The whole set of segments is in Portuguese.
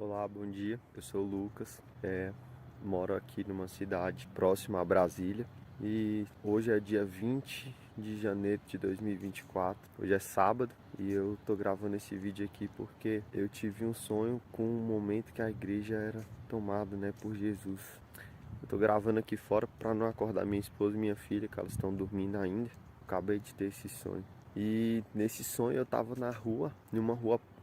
Olá, bom dia. Eu sou o Lucas. Moro aqui numa cidade próxima a Brasília e hoje é dia 20 de janeiro de 2024. Hoje é sábado e eu tô gravando esse vídeo aqui porque eu tive um sonho com um momento que a igreja era tomada, né, por Jesus. Eu tô gravando aqui fora para não acordar minha esposa e minha filha, que elas estão dormindo ainda. Acabei de ter esse sonho. E nesse sonho eu tava na rua,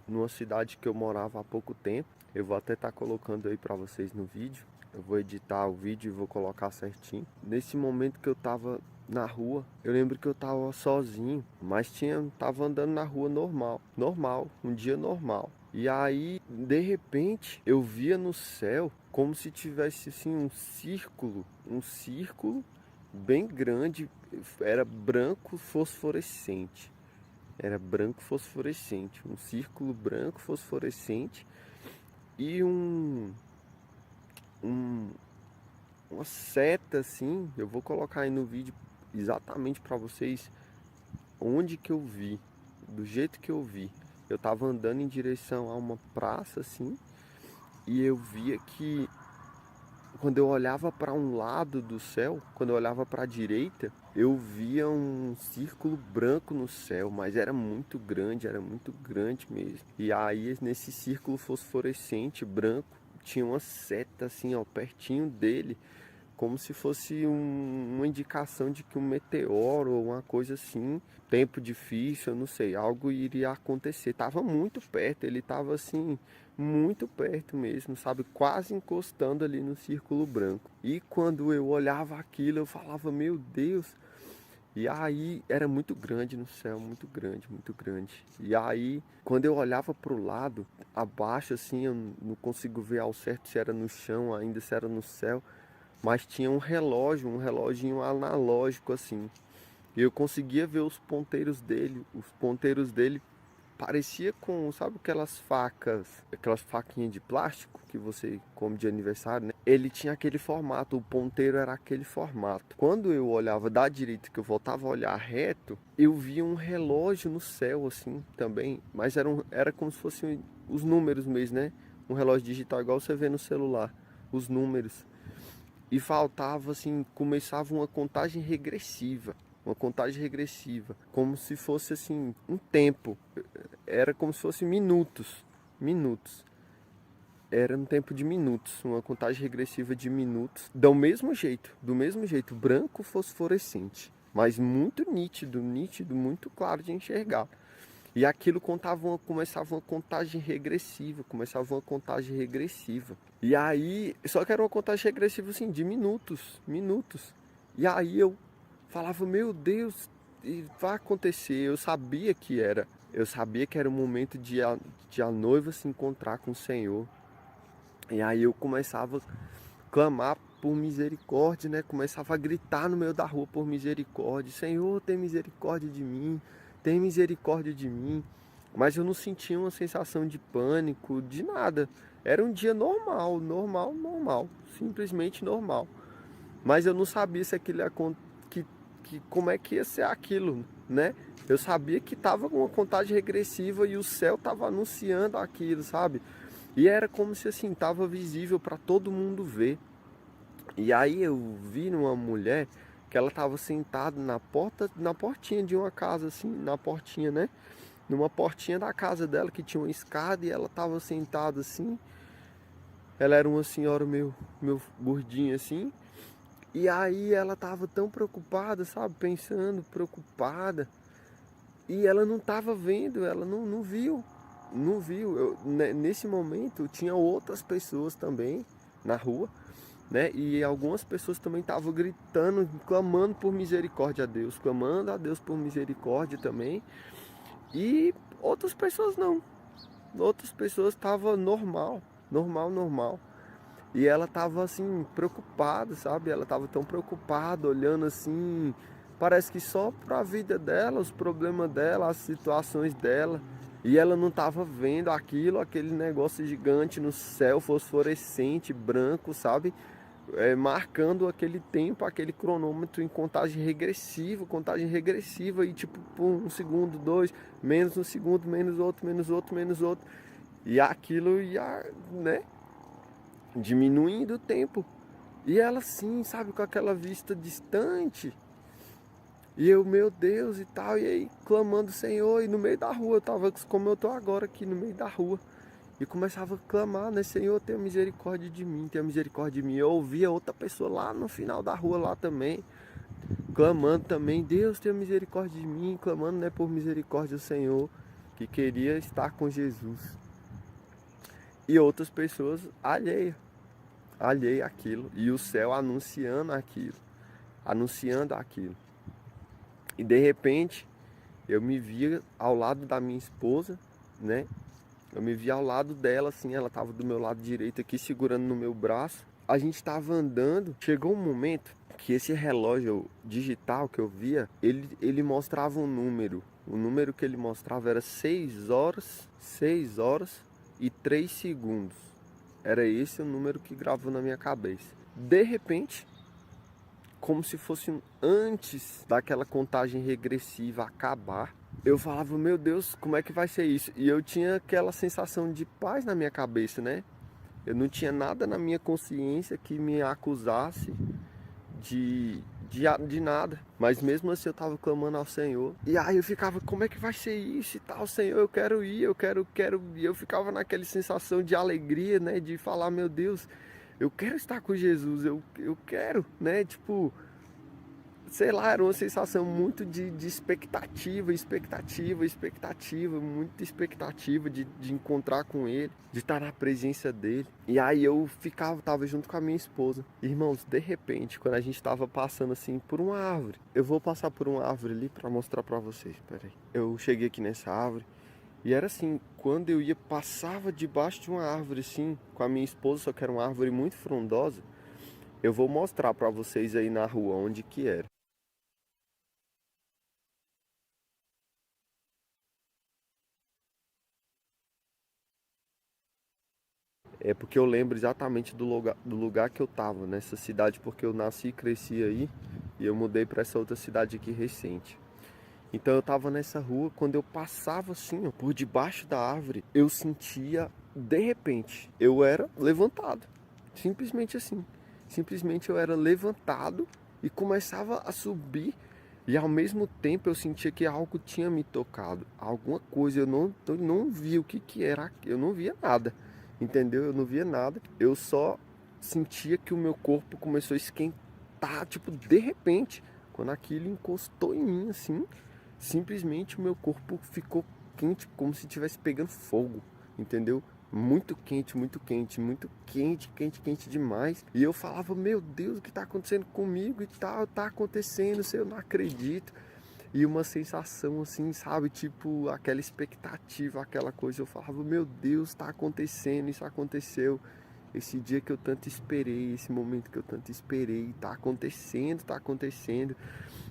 numa cidade que eu morava há pouco tempo. Eu vou até estar colocando aí para vocês no vídeo. Eu vou editar o vídeo e vou colocar certinho. Nesse momento que eu tava na rua, eu lembro que eu tava sozinho, mas tava andando na rua normal, um dia normal. E aí, de repente, eu via no céu como se tivesse assim um círculo bem grande, era branco fosforescente. Era branco fosforescente, um círculo branco fosforescente e um uma seta assim. Eu vou colocar aí no vídeo exatamente para vocês onde que eu vi, do jeito que eu vi. Eu tava andando em direção a uma praça assim e eu via que quando eu olhava para um lado do céu, quando eu olhava para a direita, eu via um círculo branco no céu, mas era muito grande mesmo. E aí nesse círculo fosforescente branco tinha uma seta assim, ó, pertinho dele, como se fosse uma indicação de que um meteoro ou uma coisa assim, tempo difícil, eu não sei, algo iria acontecer. Tava muito perto, ele tava assim, muito perto mesmo, sabe? Quase encostando ali no círculo branco. E quando eu olhava aquilo, eu falava, meu Deus. E aí era muito grande no céu, muito grande, muito grande. E aí, quando eu olhava para o lado, abaixo assim, eu não consigo ver ao certo se era no chão ainda, se era no céu, mas tinha um relógio, um reloginho analógico assim. E eu conseguia ver os ponteiros dele parecia com, sabe aquelas faquinhas de plástico que você come de aniversário, né? Ele tinha aquele formato, o ponteiro era aquele formato. Quando eu olhava da direita, que eu voltava a olhar reto, eu via um relógio no céu assim também, mas era como se fossem os números mesmo, né? Um relógio digital igual você vê no celular, os números. E faltava assim, começava uma contagem regressiva. Uma contagem regressiva, como se fosse assim, um tempo. Era como se fosse minutos. Minutos. Era um tempo de minutos, uma contagem regressiva de minutos. Do mesmo jeito, branco fosforescente. Mas muito nítido, nítido, muito claro de enxergar. E aquilo começava uma contagem regressiva, começava uma contagem regressiva. E aí, só que era uma contagem regressiva assim, de minutos, minutos. E aí eu falava, meu Deus, vai acontecer. Eu sabia que era o momento de a noiva se encontrar com o Senhor. E aí eu começava a clamar por misericórdia, né? Começava a gritar no meio da rua por misericórdia. Senhor, tem misericórdia de mim, tem misericórdia de mim. Mas eu não sentia uma sensação de pânico, de nada. Era um dia normal, normal, normal. Simplesmente normal. Mas eu não sabia se aquilo ia, como é que ia ser aquilo, né? Eu sabia que estava uma contagem regressiva e o céu estava anunciando aquilo, sabe? E era como se assim, estava visível para todo mundo ver. E aí eu vi numa mulher que ela estava sentada na porta, na portinha de uma casa assim, na portinha, né? Numa portinha da casa dela que tinha uma escada e ela estava sentada assim. Ela era uma senhora meio gordinha assim. E aí ela estava tão preocupada, sabe? Pensando, preocupada. E ela não estava vendo, ela não viu. Não viu. Nesse momento tinha outras pessoas também na rua, né? E algumas pessoas também estavam gritando, clamando por misericórdia a Deus, clamando a Deus por misericórdia também. E outras pessoas não. Outras pessoas estavam normal, normal, normal. E ela estava assim preocupada, sabe? Ela estava tão preocupada, olhando assim, parece que só para a vida dela, os problemas dela, as situações dela. E ela não estava vendo aquilo, aquele negócio gigante no céu, fosforescente, branco, sabe? Marcando aquele tempo, aquele cronômetro em contagem regressiva e tipo, pum, um segundo, dois, menos um segundo, menos outro, menos outro, menos outro. E aquilo ia, né, diminuindo o tempo. E ela assim, sabe, com aquela vista distante. E eu, meu Deus e tal, e aí clamando, Senhor, e no meio da rua, eu tava como eu tô agora aqui, no meio da rua. E começava a clamar, né, Senhor, tenha misericórdia de mim, tenha misericórdia de mim. Eu ouvia outra pessoa lá no final da rua, lá também, clamando também, Deus, tenha misericórdia de mim, clamando, né, por misericórdia do Senhor, que queria estar com Jesus. E outras pessoas alheia àquilo, e o céu anunciando aquilo. E de repente, eu me via ao lado da minha esposa, né? Eu me via ao lado dela, assim, ela estava do meu lado direito aqui, segurando no meu braço. A gente estava andando, chegou um momento que esse relógio digital que eu via, ele mostrava um número. O número que ele mostrava era 6 horas e 3 segundos. Era esse o número que gravou na minha cabeça. De repente, como se fosse antes daquela contagem regressiva acabar, eu falava, meu Deus, como é que vai ser isso? E eu tinha aquela sensação de paz na minha cabeça, né? Eu não tinha nada na minha consciência que me acusasse de, de nada. Mas mesmo assim eu estava clamando ao Senhor. E aí eu ficava, como é que vai ser isso e tal, Senhor? Eu quero ir, eu quero. E eu ficava naquela sensação de alegria, né? De falar, meu Deus, eu quero estar com Jesus, eu quero, né? Tipo, sei lá, era uma sensação muito de expectativa, muita expectativa de encontrar com ele, de estar na presença dele. E aí eu tava junto com a minha esposa. Irmãos, de repente, quando a gente tava passando assim por uma árvore, eu vou passar por uma árvore ali para mostrar para vocês, peraí. Eu cheguei aqui nessa árvore e era assim, quando eu passava debaixo de uma árvore assim, com a minha esposa, só que era uma árvore muito frondosa. Eu vou mostrar para vocês aí na rua onde que era. É porque eu lembro exatamente do lugar que eu tava nessa cidade, porque eu nasci e cresci aí e eu mudei para essa outra cidade aqui recente. Então eu tava nessa rua, quando eu passava assim, ó, por debaixo da árvore, eu sentia, de repente, eu era levantado. Simplesmente assim. Simplesmente eu era levantado e começava a subir e ao mesmo tempo eu sentia que algo tinha me tocado. Alguma coisa, eu não via o que era, eu não via nada. Entendeu? Eu não via nada. Eu só sentia que o meu corpo começou a esquentar, tipo, de repente, quando aquilo encostou em mim assim, simplesmente o meu corpo ficou quente, como se estivesse pegando fogo, entendeu? Muito quente, muito quente, muito quente, quente, quente demais. E eu falava, meu Deus, o que está acontecendo comigo e tal, tá acontecendo, eu não acredito. E uma sensação assim, sabe? Tipo, aquela expectativa, aquela coisa. Eu falava, meu Deus, tá acontecendo, isso aconteceu. Esse dia que eu tanto esperei, esse momento que eu tanto esperei, tá acontecendo, tá acontecendo.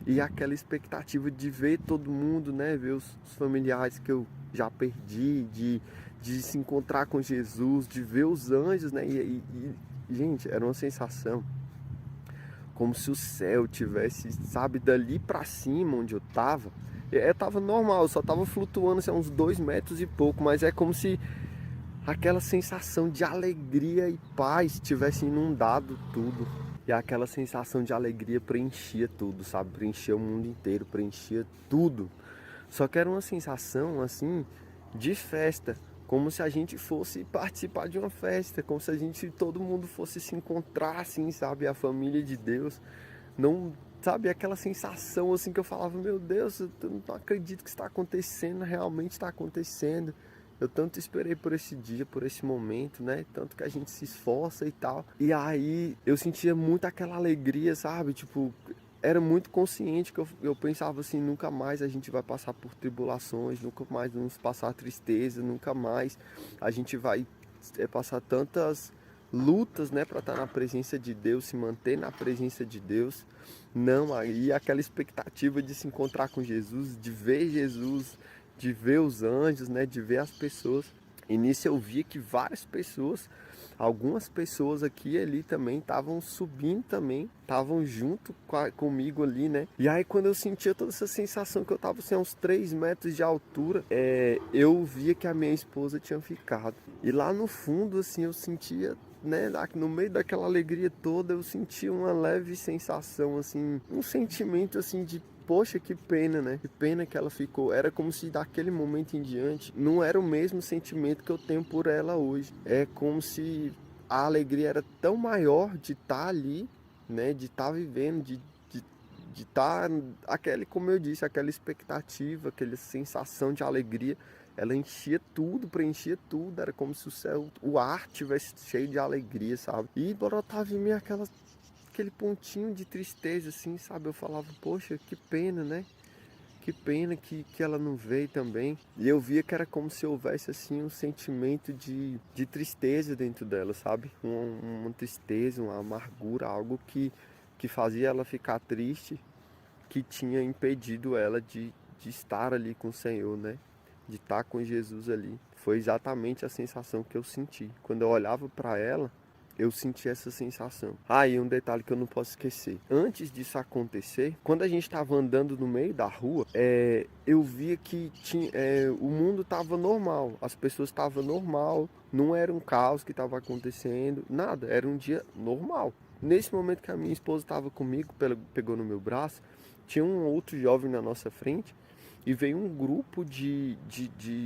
E aquela expectativa de ver todo mundo, né? Ver os familiares que eu já perdi, de se encontrar com Jesus, de ver os anjos, né? Gente, era uma sensação como se o céu tivesse, sabe, dali pra cima onde eu tava. Eu tava normal, eu só tava flutuando assim, uns 2 metros e pouco, mas é como se aquela sensação de alegria e paz tivesse inundado tudo. E aquela sensação de alegria preenchia tudo, sabe? Preenchia o mundo inteiro, preenchia tudo. Só que era uma sensação assim de festa, como se a gente fosse participar de uma festa, como se a gente todo mundo fosse se encontrar assim, sabe, a família de Deus. Não, sabe, aquela sensação assim que eu falava, meu Deus, eu não acredito que está acontecendo, realmente está acontecendo. Eu tanto esperei por esse dia, por esse momento, né? Tanto que a gente se esforça e tal. E aí eu sentia muito aquela alegria, sabe? Tipo, era muito consciente que eu pensava assim, nunca mais a gente vai passar por tribulações, nunca mais vamos passar tristeza, nunca mais a gente vai passar tantas lutas, né, para estar na presença de Deus, se manter na presença de Deus. Não, aí aquela expectativa de se encontrar com Jesus, de ver os anjos, né, de ver as pessoas. E nisso eu via que várias pessoas, algumas pessoas aqui e ali também estavam subindo também, estavam junto comigo ali, né? E aí quando eu sentia toda essa sensação que eu tava assim, a uns 3 metros de altura, eu via que a minha esposa tinha ficado. E lá no fundo, assim, eu sentia, né, no meio daquela alegria toda, eu sentia uma leve sensação, assim, um sentimento assim de poxa, que pena, né? Que pena que ela ficou. Era como se daquele momento em diante não era o mesmo sentimento que eu tenho por ela hoje. É como se a alegria era tão maior de estar ali, né? De estar vivendo, de estar aquele, como eu disse, aquela expectativa, aquela sensação de alegria. Ela enchia tudo, preenchia tudo. Era como se o céu, o ar tivesse cheio de alegria, sabe? E brotava em mim aquele pontinho de tristeza, assim, sabe? Eu falava, poxa, que pena, né? Que pena que ela não veio também. E eu via que era como se houvesse, assim, um sentimento de tristeza dentro dela, sabe? Uma tristeza, uma amargura, algo que fazia ela ficar triste, que tinha impedido ela de estar ali com o Senhor, né? De estar com Jesus ali. Foi exatamente a sensação que eu senti. Quando eu olhava para ela, eu senti essa sensação. Ah, e um detalhe que eu não posso esquecer. Antes disso acontecer, quando a gente estava andando no meio da rua, eu via que o mundo estava normal, as pessoas estavam normal, não era um caos que estava acontecendo, nada, era um dia normal. Nesse momento que a minha esposa estava comigo, pegou no meu braço, tinha um outro jovem na nossa frente e veio um grupo de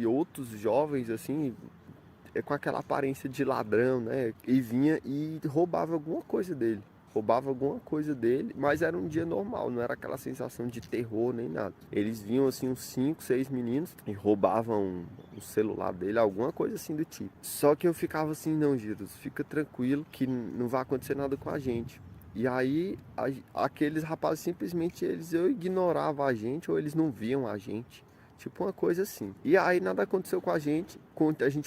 outros jovens, assim, com aquela aparência de ladrão, né? E vinha e roubava alguma coisa dele. Roubava alguma coisa dele, mas era um dia normal, não era aquela sensação de terror nem nada. Eles vinham assim, uns 5, 6 meninos e roubavam o celular dele, alguma coisa assim do tipo. Só que eu ficava assim, não, Jesus, fica tranquilo que não vai acontecer nada com a gente. E aí, aqueles rapazes simplesmente eles ou ignoravam a gente ou eles não viam a gente. Tipo uma coisa assim. E aí nada aconteceu com a gente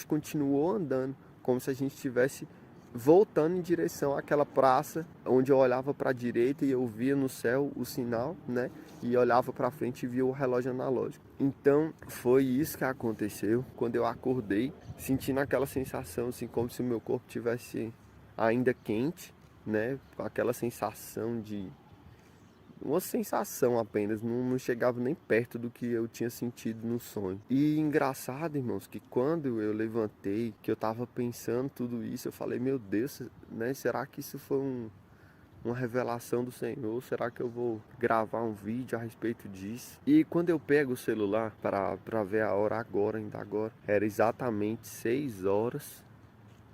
continuou andando, como se a gente estivesse voltando em direção àquela praça, onde eu olhava para a direita e eu via no céu o sinal, né? E olhava para frente e via o relógio analógico. Então foi isso que aconteceu quando eu acordei, sentindo aquela sensação assim, como se o meu corpo tivesse ainda quente, né? Com aquela sensação de uma sensação apenas, não chegava nem perto do que eu tinha sentido no sonho. E engraçado, irmãos, que quando eu levantei, que eu tava pensando tudo isso, eu falei, meu Deus, né? Será que isso foi uma revelação do Senhor? Será que eu vou gravar um vídeo a respeito disso? E quando eu pego o celular para ver a hora agora, ainda agora, era exatamente 6 horas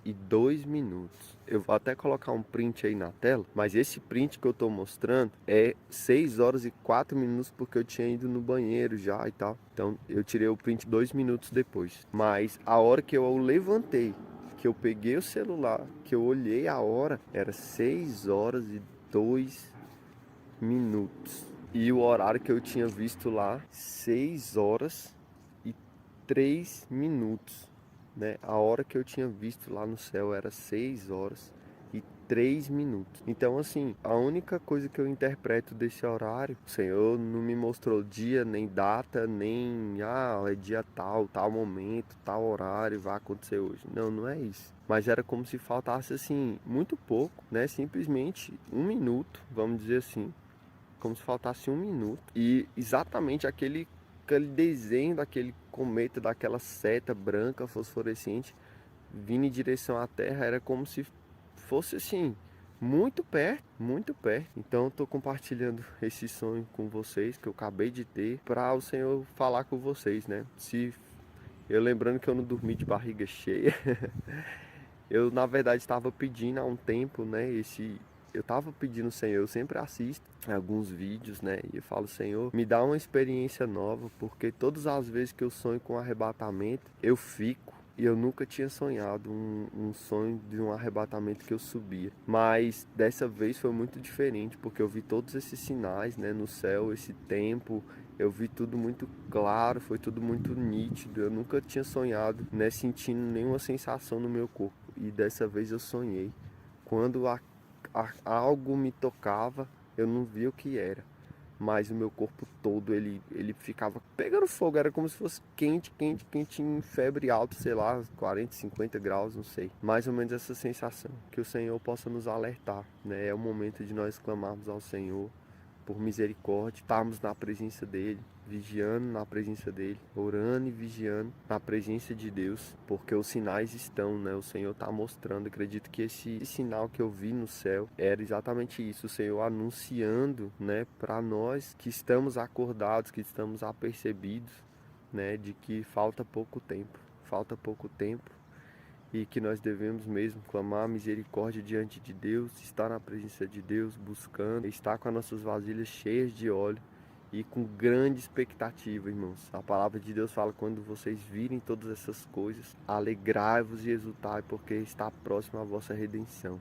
e 2 minutos. Eu vou até colocar um print aí na tela, mas esse print que eu tô mostrando é 6 horas e 4 minutos porque eu tinha ido no banheiro já e tal. Então eu tirei o print 2 minutos depois. Mas a hora que eu levantei, que eu peguei o celular, que eu olhei a hora, era 6 horas e 2 minutos. E o horário que eu tinha visto lá, 6 horas e 3 minutos, né? A hora que eu tinha visto lá no céu era 6 horas e 3 minutos. Então, assim, a única coisa que eu interpreto desse horário, o Senhor não me mostrou dia, nem data, nem, é dia tal, tal momento, tal horário, vai acontecer hoje. Não, não é isso. Mas era como se faltasse, assim, muito pouco, né? Simplesmente 1 minuto, vamos dizer assim. Como se faltasse 1 minuto. E exatamente aquele desenho daquele cometa, daquela seta branca fosforescente vindo em direção à Terra, era como se fosse assim, muito perto, muito perto. Então eu tô compartilhando esse sonho com vocês que eu acabei de ter para o Senhor falar com vocês, né? Se eu lembrando que eu não dormi de barriga cheia, eu na verdade estava pedindo há um tempo, né, eu estava pedindo ao Senhor, eu sempre assisto alguns vídeos, né? E eu falo, Senhor, me dá uma experiência nova, porque todas as vezes que eu sonho com arrebatamento, eu fico. E eu nunca tinha sonhado um sonho de um arrebatamento que eu subia. Mas dessa vez foi muito diferente, porque eu vi todos esses sinais, né, no céu, esse tempo. Eu vi tudo muito claro, foi tudo muito nítido. Eu nunca tinha sonhado, né, sentindo nenhuma sensação no meu corpo. E dessa vez eu sonhei. Quando algo me tocava, eu não via o que era. mas o meu corpo todo, ele ficava pegando fogo, era como se fosse quente, quente, quente, em febre alta, sei lá, 40, 50 graus, não sei. Mais ou menos essa sensação, que o Senhor possa nos alertar, né? É o momento de nós clamarmos ao Senhor por misericórdia, estarmos na presença dEle, vigiando na presença dEle, orando e vigiando na presença de Deus, porque os sinais estão, né? O Senhor está mostrando. Acredito que esse sinal que eu vi no céu era exatamente isso, o Senhor anunciando, né, para nós que estamos acordados, que estamos apercebidos, né, de que falta pouco tempo, e que nós devemos mesmo clamar misericórdia diante de Deus, estar na presença de Deus, buscando, estar com as nossas vasilhas cheias de óleo e com grande expectativa, irmãos. A palavra de Deus fala: quando vocês virem todas essas coisas, alegrai-vos e exultai, porque está próxima a vossa redenção.